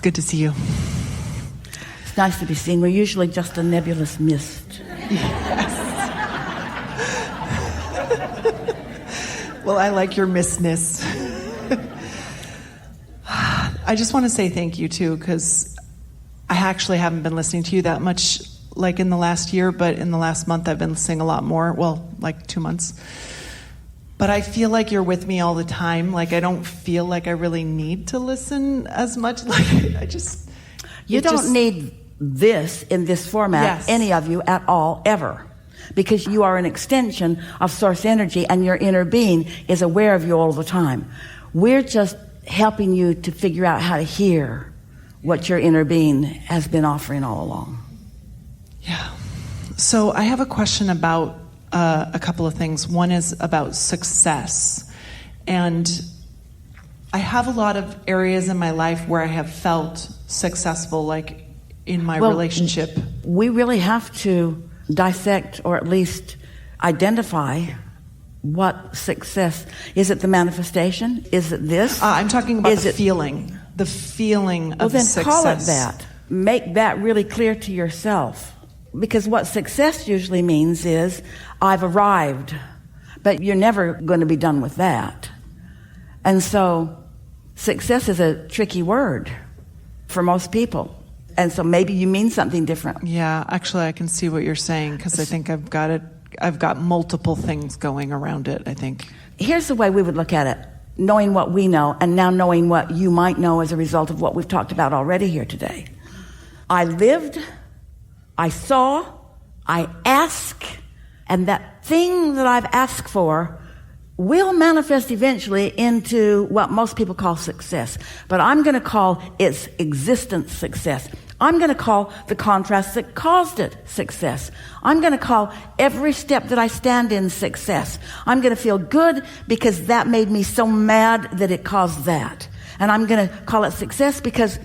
good to see you. It's nice to be seen. We're usually just a nebulous mist. Yes. Well, I like your mistness. I just want to say thank you, too, because I actually haven't been listening to you that much like in the last year, but in the last month I've been listening a lot more. Well, like 2 months. But I feel like you're with me all the time. Like, I don't feel like I really need to listen as much. Like, I just... You don't need this in this format, yes. Any of you at all, ever. Because you are an extension of source energy, and your inner being is aware of you all the time. We're just helping you to figure out how to hear what your inner being has been offering all along. Yeah. So I have a question about a couple of things. One is about success. And I have a lot of areas in my life where I have felt successful, like in my relationship. We really have to dissect, or at least identify, what success is. It the manifestation? Is it this? I'm talking about the feeling of success. Then call it that. Make that really clear to yourself, because what success usually means is I've arrived, but you're never going to be done with that. And so success is a tricky word for most people. And so maybe you mean something different. Yeah, actually, I can see what you're saying, because I think I've got multiple things going around it, I think. Here's the way we would look at it, knowing what we know, and now knowing what you might know as a result of what we've talked about already here today. I lived, I saw, I ask, and that thing that I've asked for will manifest eventually into what most people call success. But I'm going to call its existence success. I'm going to call the contrast that caused it success. I'm going to call every step that I stand in success. I'm going to feel good because that made me so mad that it caused that. And I'm going to call it success because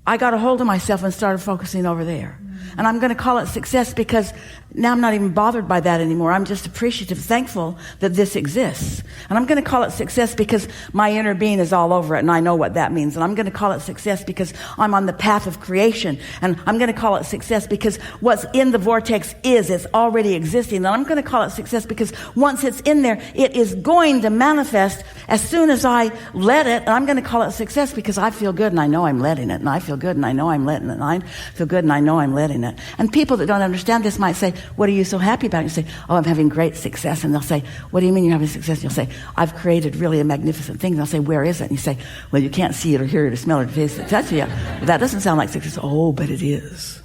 I got a hold of myself and started focusing over there. And I'm going to call it success because now I'm not even bothered by that anymore. I'm just appreciative, thankful that this exists. And I'm going to call it success because my inner being is all over it, and I know what that means. And I'm going to call it success because I'm on the path of creation. And I'm going to call it success because what's in the vortex it's already existing. And I'm going to call it success because once it's in there, it is going to manifest as soon as I let it. And I'm going to call it success because I feel good and I know I'm letting it. And I feel good and I know I'm letting it. And I feel good and I know I'm letting it. And people that don't understand this might say, what are you so happy about? You say, oh, I'm having great success. And they'll say, what do you mean you're having success? And you'll say, I've created really a magnificent thing. And they'll say, where is it? And you say, well, you can't see it or hear it or smell it or taste it or touch it yet. But that doesn't sound like success. Oh, but it is.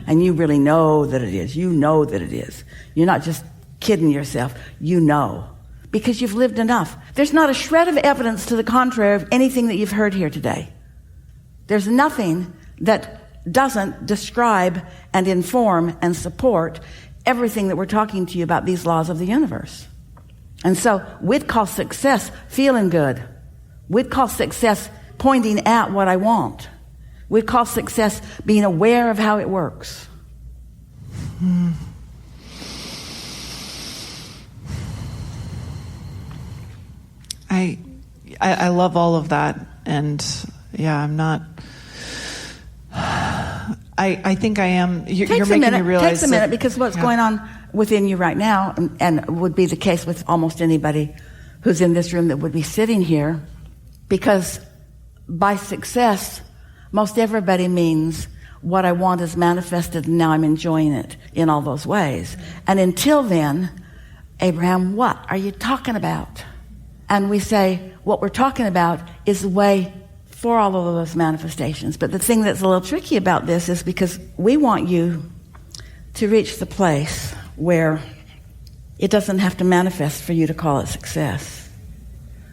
And you really know that it is. You know that it is. You're not just kidding yourself. You know. Because you've lived enough. There's not a shred of evidence to the contrary of anything that you've heard here today. There's nothing that doesn't describe and inform and support everything that we're talking to you about these laws of the universe. And so we'd call success feeling good. We'd call success pointing at what I want. We'd call success being aware of how it works. I love all of that, and yeah, I'm not. I think I am. You're making me realize. Takes a minute because what's going on within you right now, and would be the case with almost anybody who's in this room that would be sitting here, because by success, most everybody means what I want is manifested, and now I'm enjoying it in all those ways. And until then, Abraham, what are you talking about? And we say, what we're talking about is the way for all of those manifestations. But the thing that's a little tricky about this is because we want you to reach the place where it doesn't have to manifest for you to call it success,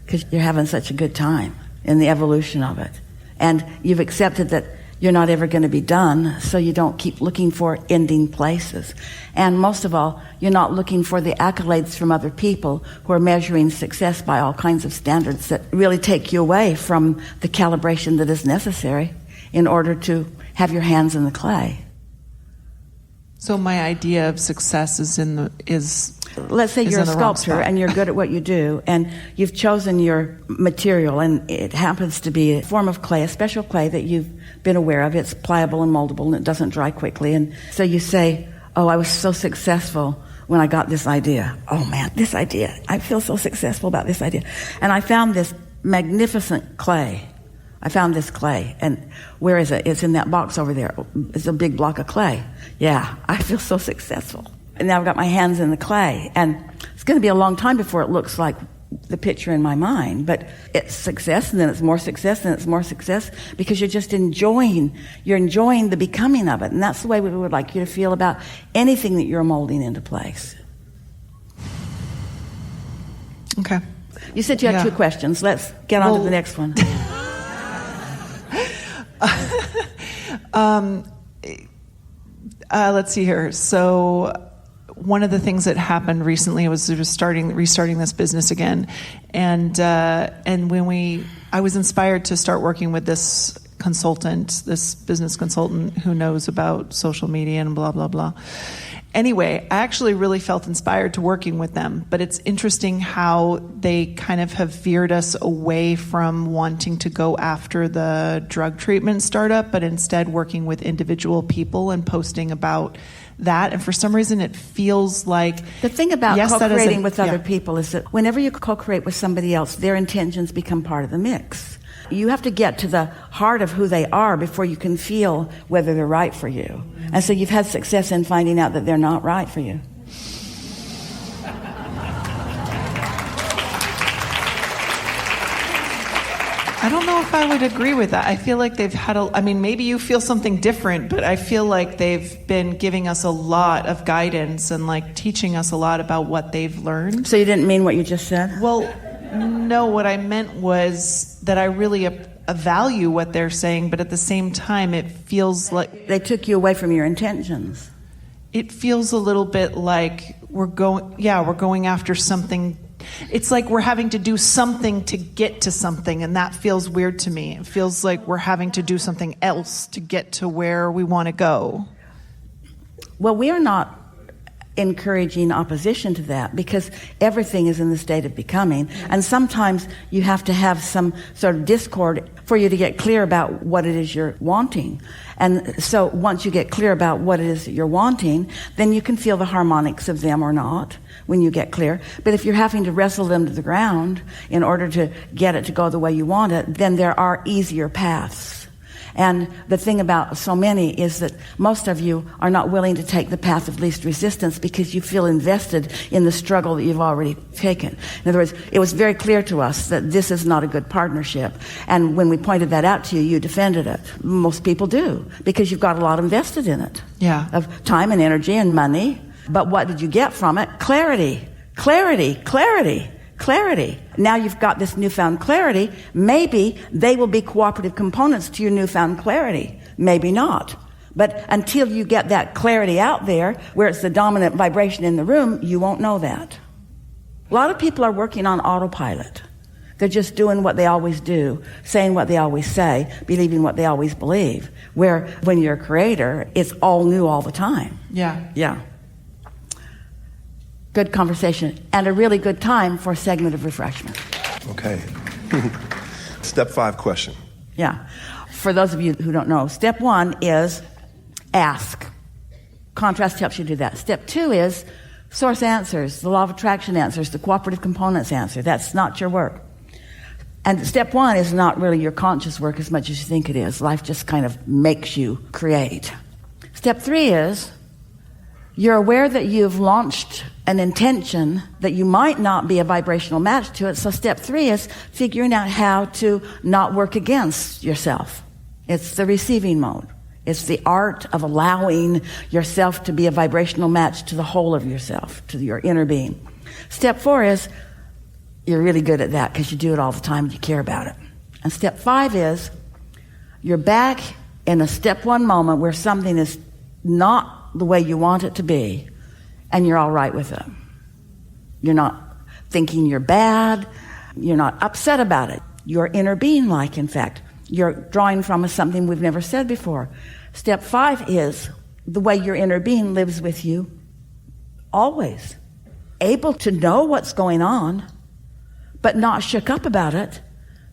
because you're having such a good time in the evolution of it. And you've accepted that you're not ever going to be done, so you don't keep looking for ending places. And most of all, you're not looking for the accolades from other people who are measuring success by all kinds of standards that really take you away from the calibration that is necessary in order to have your hands in the clay. So my idea of success is let's say you're a in the wrong sculptor spot. and you're good at what you do, and you've chosen your material, and it happens to be a form of clay, a special clay that you've been aware of. It's pliable and moldable, and it doesn't dry quickly. And so you say, oh, I was so successful when I got this idea. Oh man, this idea. I feel so successful about this idea. And I found this magnificent clay. I found this clay. And where is it? It's in that box over there. It's a big block of clay. Yeah, I feel so successful. And now I've got my hands in the clay. And it's going to be a long time before it looks like the picture in my mind. But it's success, and then it's more success, and it's more success, because you're just enjoying the becoming of it. And that's the way we would like you to feel about anything that you're molding into place. Okay. You said you had 2 questions. Let's get on to the next one. Let's see here. So one of the things that happened recently was restarting this business again, and when I was inspired to start working with this business consultant who knows about social media and blah blah blah. Anyway, I actually really felt inspired to working with them, but it's interesting how they kind of have veered us away from wanting to go after the drug treatment startup, but instead working with individual people and posting about that. And for some reason, it feels like... The thing about co-creating with other people is that whenever you co-create with somebody else, their intentions become part of the mix. You have to get to the heart of who they are before you can feel whether they're right for you. And so you've had success in finding out that they're not right for you. I don't know if I would agree with that. I feel like they've had maybe you feel something different, but I feel like they've been giving us a lot of guidance and like teaching us a lot about what they've learned. So you didn't mean what you just said? Well, no, what I meant was that I really value what they're saying, but at the same time, it feels like... They took you away from your intentions. It feels a little bit like we're going after something. It's like we're having to do something to get to something, and that feels weird to me. It feels like we're having to do something else to get to where we want to go. Well, we are not encouraging opposition to that, because everything is in the state of becoming, and sometimes you have to have some sort of discord for you to get clear about what it is you're wanting. And so once you get clear about what it is that you're wanting, then you can feel the harmonics of them or not when you get clear. But if you're having to wrestle them to the ground in order to get it to go the way you want it, then there are easier paths. And the thing about so many is that most of you are not willing to take the path of least resistance because you feel invested in the struggle that you've already taken. In other words, it was very clear to us that this is not a good partnership. And when we pointed that out to you, you defended it. Most people do, because you've got a lot invested in it. Yeah. Of time and energy and money. But what did you get from it? Clarity. Clarity. Clarity. Clarity. Now you've got this newfound clarity. Maybe they will be cooperative components to your newfound clarity. Maybe not. But until you get that clarity out there, where it's the dominant vibration in the room, you won't know that. A lot of people are working on autopilot. They're just doing what they always do, saying what they always say, believing what they always believe. Where when you're a creator, it's all new all the time. Yeah. Yeah. Good conversation, and a really good time for a segment of refreshment. Okay. Step 5 question. Yeah. For those of you who don't know, step 1 is ask. Contrast helps you do that. Step 2 is source answers, the law of attraction answers, the cooperative components answer. That's not your work. And step 1 is not really your conscious work as much as you think it is. Life just kind of makes you create. Step 3 is you're aware that you've launched an intention that you might not be a vibrational match to it. So step 3 is figuring out how to not work against yourself. It's the receiving mode. It's the art of allowing yourself to be a vibrational match to the whole of yourself, to your inner being. Step 4 is you're really good at that because you do it all the time and you care about it. And step 5 is you're back in a step 1 moment where something is not the way you want it to be, and you're all right with it. You're not thinking you're bad. You're not upset about it. Your inner being like, in fact. You're drawing from something we've never said before. Step 5 is the way your inner being lives with you always. able to know what's going on, but not shook up about it,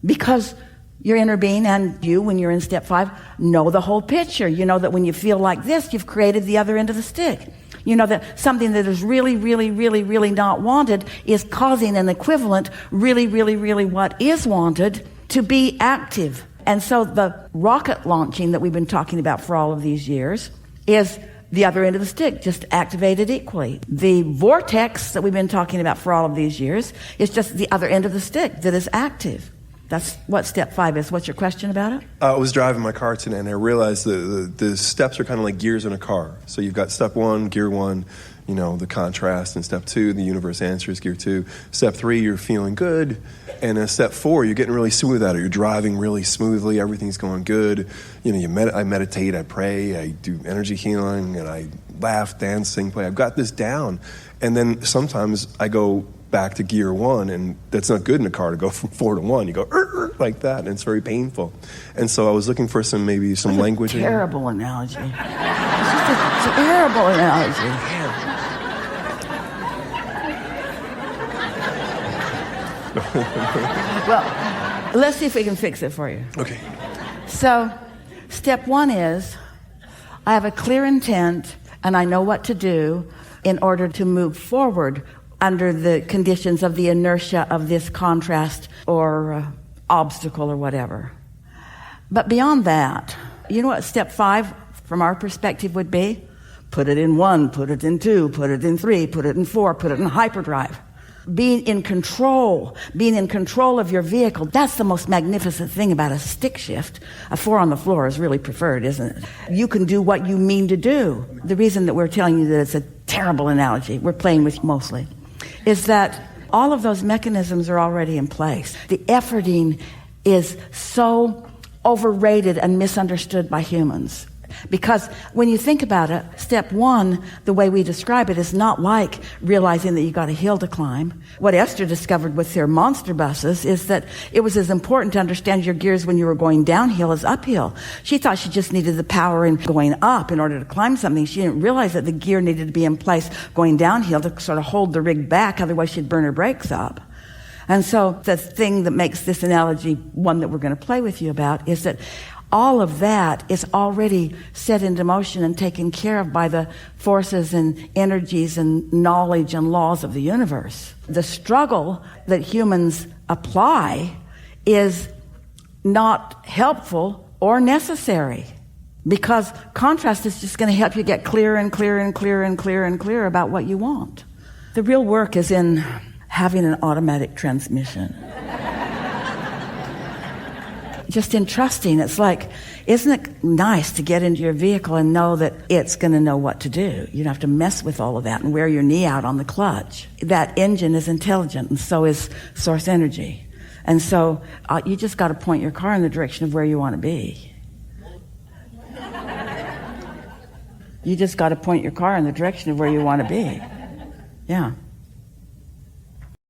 because your inner being and you, when you're in step 5, know the whole picture. You know that when you feel like this, you've created the other end of the stick. You know that something that is really, really, really, really not wanted is causing an equivalent, really, really, really what is wanted to be active. And so the rocket launching that we've been talking about for all of these years is the other end of the stick, just activated equally. The vortex that we've been talking about for all of these years is just the other end of the stick that is active. That's what step 5 is. What's your question about it? I was driving my car today, and I realized the steps are kind of like gears in a car. So you've got step 1, gear 1, you know, the contrast, and step 2, the universe answers, gear 2. Step 3, you're feeling good, and in step 4, you're getting really smooth at it. You're driving really smoothly, everything's going good. You know, I meditate, I pray, I do energy healing, and I laugh, dance, sing, play. I've got this down, and then sometimes I go back to gear 1, and that's not good in a car to go from 4 to 1. You go like that, and it's very painful. And so I was looking for some language. Terrible analogy. It's just a terrible analogy. Well, let's see if we can fix it for you. Okay. So, step 1 is, I have a clear intent, and I know what to do in order to move forward under the conditions of the inertia of this contrast or obstacle or whatever. But beyond that, you know what step 5 from our perspective would be? Put it in 1, put it in 2, put it in 3, put it in 4, put it in hyperdrive. Being in control of your vehicle. That's the most magnificent thing about a stick shift. A 4 on the floor is really preferred, isn't it? You can do what you mean to do. The reason that we're telling you that it's a terrible analogy, we're playing with mostly, is that all of those mechanisms are already in place. The efforting is so overrated and misunderstood by humans. Because when you think about it, step 1, the way we describe it, is not like realizing that you got a hill to climb. What Esther discovered with their monster buses is that it was as important to understand your gears when you were going downhill as uphill. She thought she just needed the power in going up in order to climb something. She didn't realize that the gear needed to be in place going downhill to sort of hold the rig back, otherwise she'd burn her brakes up. And so the thing that makes this analogy one that we're going to play with you about is that all of that is already set into motion and taken care of by the forces and energies and knowledge and laws of the universe. The struggle that humans apply is not helpful or necessary, because contrast is just going to help you get clearer and clearer and clearer and clearer and clearer about what you want. The real work is in having an automatic transmission. Just in trusting. It's like, isn't it nice to get into your vehicle and know that it's going to know what to do? You don't have to mess with all of that and wear your knee out on the clutch. That engine is intelligent, and so is source energy. And so you just got to point your car in the direction of where you want to be. You just got to point your car in the direction of where you want to be. Yeah.